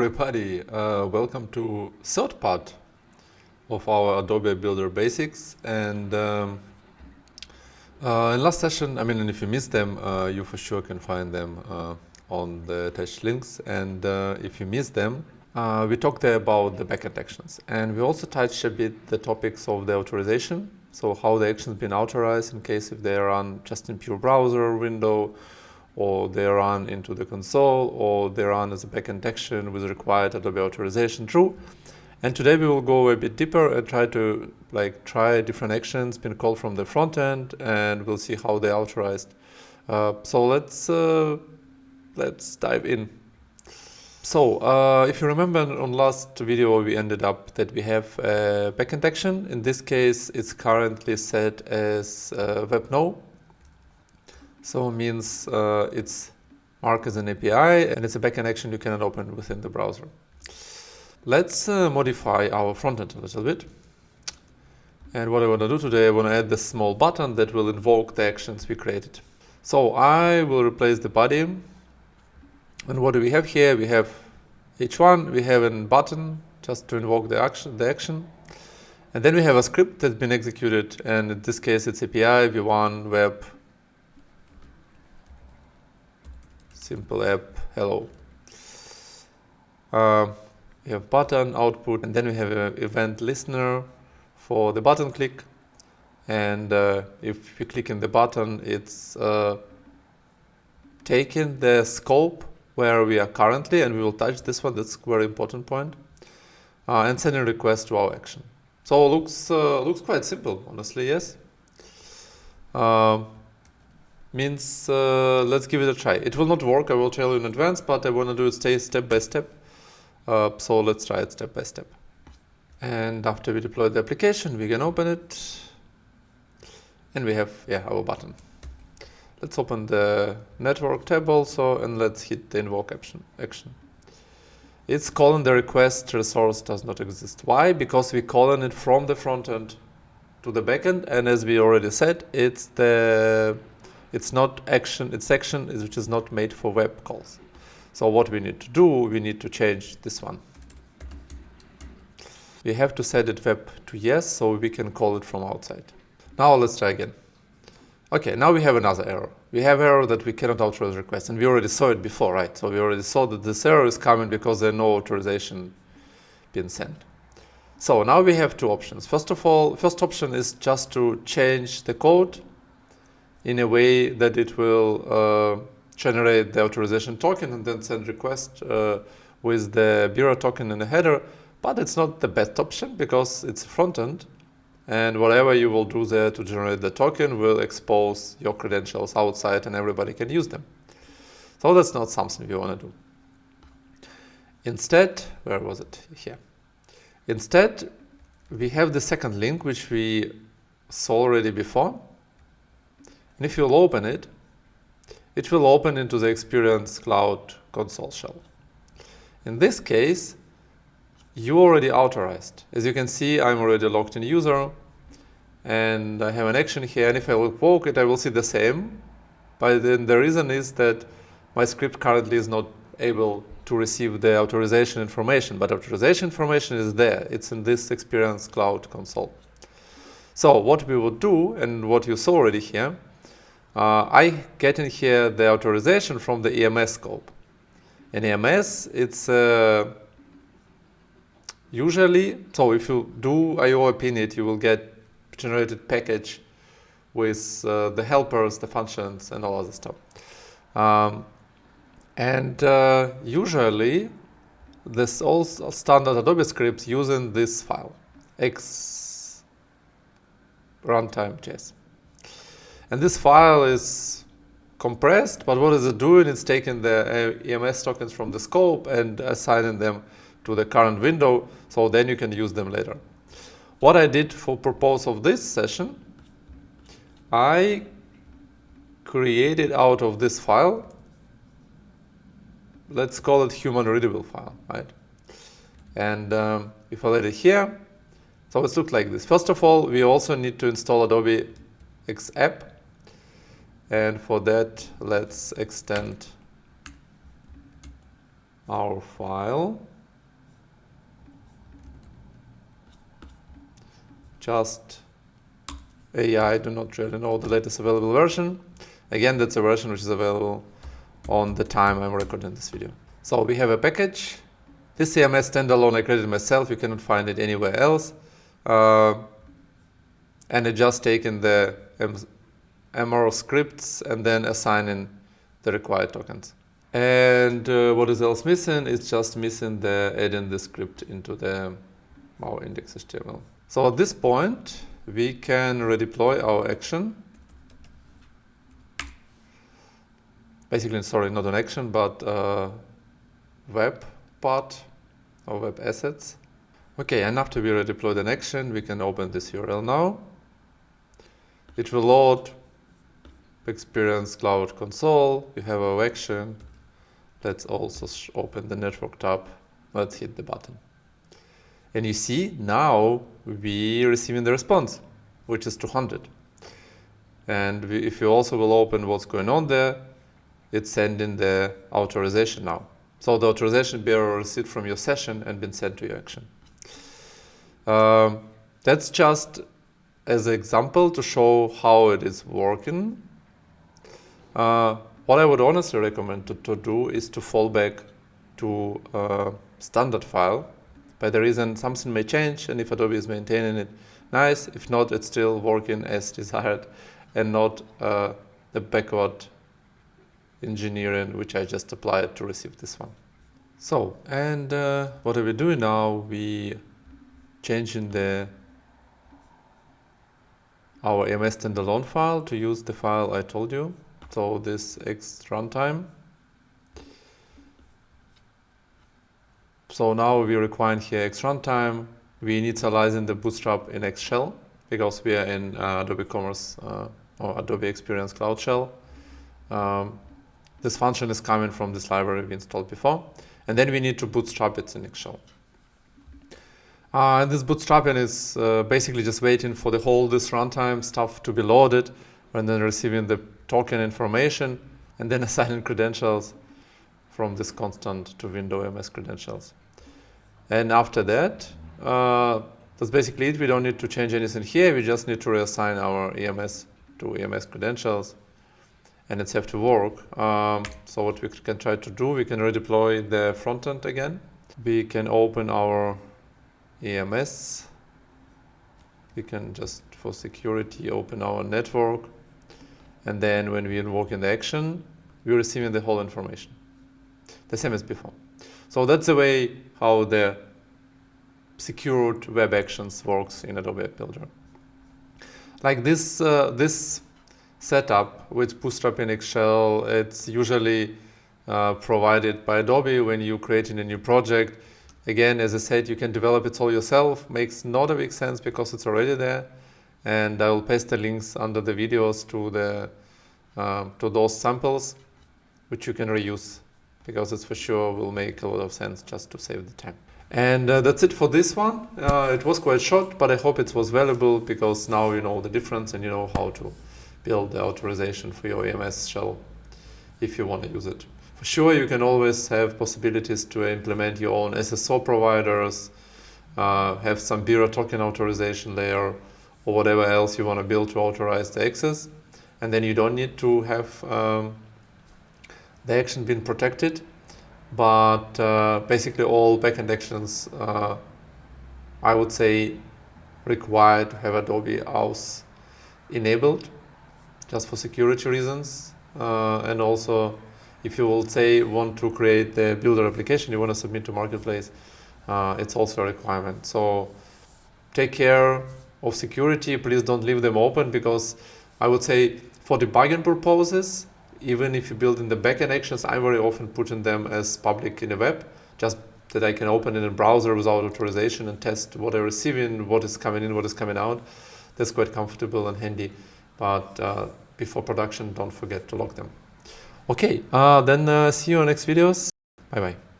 everybody, welcome to third part of our Adobe Builder basics. And in last session, and if you missed them, you for sure can find them on the attached links. And if you missed them, we talked there about the backend actions, and we also touched a bit the topics of the authorization. So how the actions been authorized in case if they run just in pure browser window, or they run into the console, or they run as a backend action with required Adobe authorization true. And today we will go a bit deeper and try different actions being called from the front end, and we'll see how they authorized. So let's dive in. So if you remember on last video, we ended up that we have a backend action. In this case, it's currently set as web no. So it means it's marked as an API, and it's a backend action you cannot open within the browser. Let's modify our frontend a little bit. And what I want to do today, I want to add this small button that will invoke the actions we created. So I will replace the body. And what do we have here? We have h1, we have a button just to invoke the action. And then we have a script that's been executed, and in this case it's API v1 web simple app hello. We have button output, and then we have an event listener for the button click. And if we click in the button, it's taking the scope where we are currently, and we will touch this one. That's a very important point. And sending a request to our action. So it looks quite simple, honestly. Yes. Let's give it a try. It will not work, I will tell you in advance, but I want to do it step by step. So let's try it step by step. And after we deploy the application, we can open it. And we have our button. Let's open the network tab also, and let's hit the invoke action. It's calling the request resource does not exist. Why? Because we calling it from the front end to the backend, and as we already said, it's not action, it's action which is not made for web calls. So what we need to do, we need to change this one. We have to set it web to yes, so we can call it from outside. Now let's try again. Okay, now we have another error. We have error that we cannot authorize request, and we already saw it before, right? So we already saw that this error is coming because there's no authorization being sent. So now we have two options. First of all, first option is just to change the code in a way that it will generate the authorization token and then send request with the bureau token in the header. But it's not the best option because it's front end, and whatever you will do there to generate the token will expose your credentials outside and everybody can use them. So that's not something we want to do. Instead, where was it? Here. Instead, we have the second link which we saw already before. And if you'll open it, it will open into the Experience Cloud console shell. In this case, you already authorized. As you can see, I'm already logged in user, and I have an action here, and if I invoke it, I will see the same. But then the reason is that my script currently is not able to receive the authorization information, but authorization information is there. It's in this Experience Cloud console. So what we will do, and what you saw already here, I get in here the authorization from the IMS scope. In IMS, it's usually, so if you do IO init, you will get generated package with the helpers, the functions, and all other stuff. Usually, this all standard Adobe scripts using this file, x runtime.js. And this file is compressed, but what is it doing? It's taking the EMS tokens from the scope and assigning them to the current window, so then you can use them later. What I did for purpose of this session, I created out of this file, let's call it human readable file, right? And if I let it here, so it looks like this. First of all, we also need to install Adobe X app. And for that, let's extend our file just I do not really know the latest available version. Again, that's a version which is available on the time I'm recording this video. So we have a package. This IMS standalone I created myself. You cannot find it anywhere else. And I just taken the MR scripts and then assigning the required tokens. And what is else missing? It's just missing the adding the script into the our index.html. So at this point, we can redeploy our action. Basically, sorry, not an action, but web part or web assets. Okay, and after we redeploy an action, we can open this URL now. It will load Experience Cloud Console. You have our action. Let's also open the network tab. Let's hit the button. And you see now we receiving the response, which is 200. And if you also will open what's going on there, it's sending the authorization now. So the authorization bearer received from your session and been sent to your action. That's just as an example to show how it is working. What I would honestly recommend to do is to fall back to a standard file. By the reason something may change, and if Adobe is maintaining it, nice. If not, it's still working as desired, and not the backward engineering which I just applied to receive this one. So, and what are we doing now? We changing our IMS standalone file to use the file I told you. So this X runtime. So now we require here X runtime. We initializing the bootstrap in X shell because we are in Adobe Commerce or Adobe Experience Cloud Shell. This function is coming from this library we installed before. And then we need to bootstrap it in X shell. And this bootstrapping is basically just waiting for this runtime stuff to be loaded and then receiving the token information and then assigning credentials from this constant to window IMS credentials. And after that, that's basically it. We don't need to change anything here. We just need to reassign our EMS to EMS credentials and it's have to work. So what we can try to do, we can redeploy the front end again. We can open our EMS. We can just, for security, open our network. And then when we invoke in the action, we're receiving the whole information. The same as before. So that's the way how the secured web actions works in Adobe App Builder. Like this setup with Bootstrap in Excel, it's usually provided by Adobe when you're creating a new project. Again, as I said, you can develop it all yourself. Makes not a big sense because it's already there. And I will paste the links under the videos to those samples, which you can reuse because it's for sure will make a lot of sense just to save the time. And that's it for this one. It was quite short, but I hope it was valuable because now you know the difference and you know how to build the authorization for your EMS shell if you want to use it. For sure, you can always have possibilities to implement your own SSO providers, have some bearer token authorization layer, or whatever else you want to build to authorize the access. And then you don't need to have the action being protected. But basically all backend actions, I would say, require to have Adobe OAuth enabled, just for security reasons. And also, if you will say want to create the builder application you want to submit to Marketplace, it's also a requirement. So take care of security. Please don't leave them open because I would say for debugging purposes, even if you build in the backend actions, I'm very often putting them as public in the web, just that I can open in a browser without authorization and test what I'm receiving, what is coming in, what is coming out. That's quite comfortable and handy. But before production, don't forget to lock them. Okay, then see you on next videos. Bye-bye.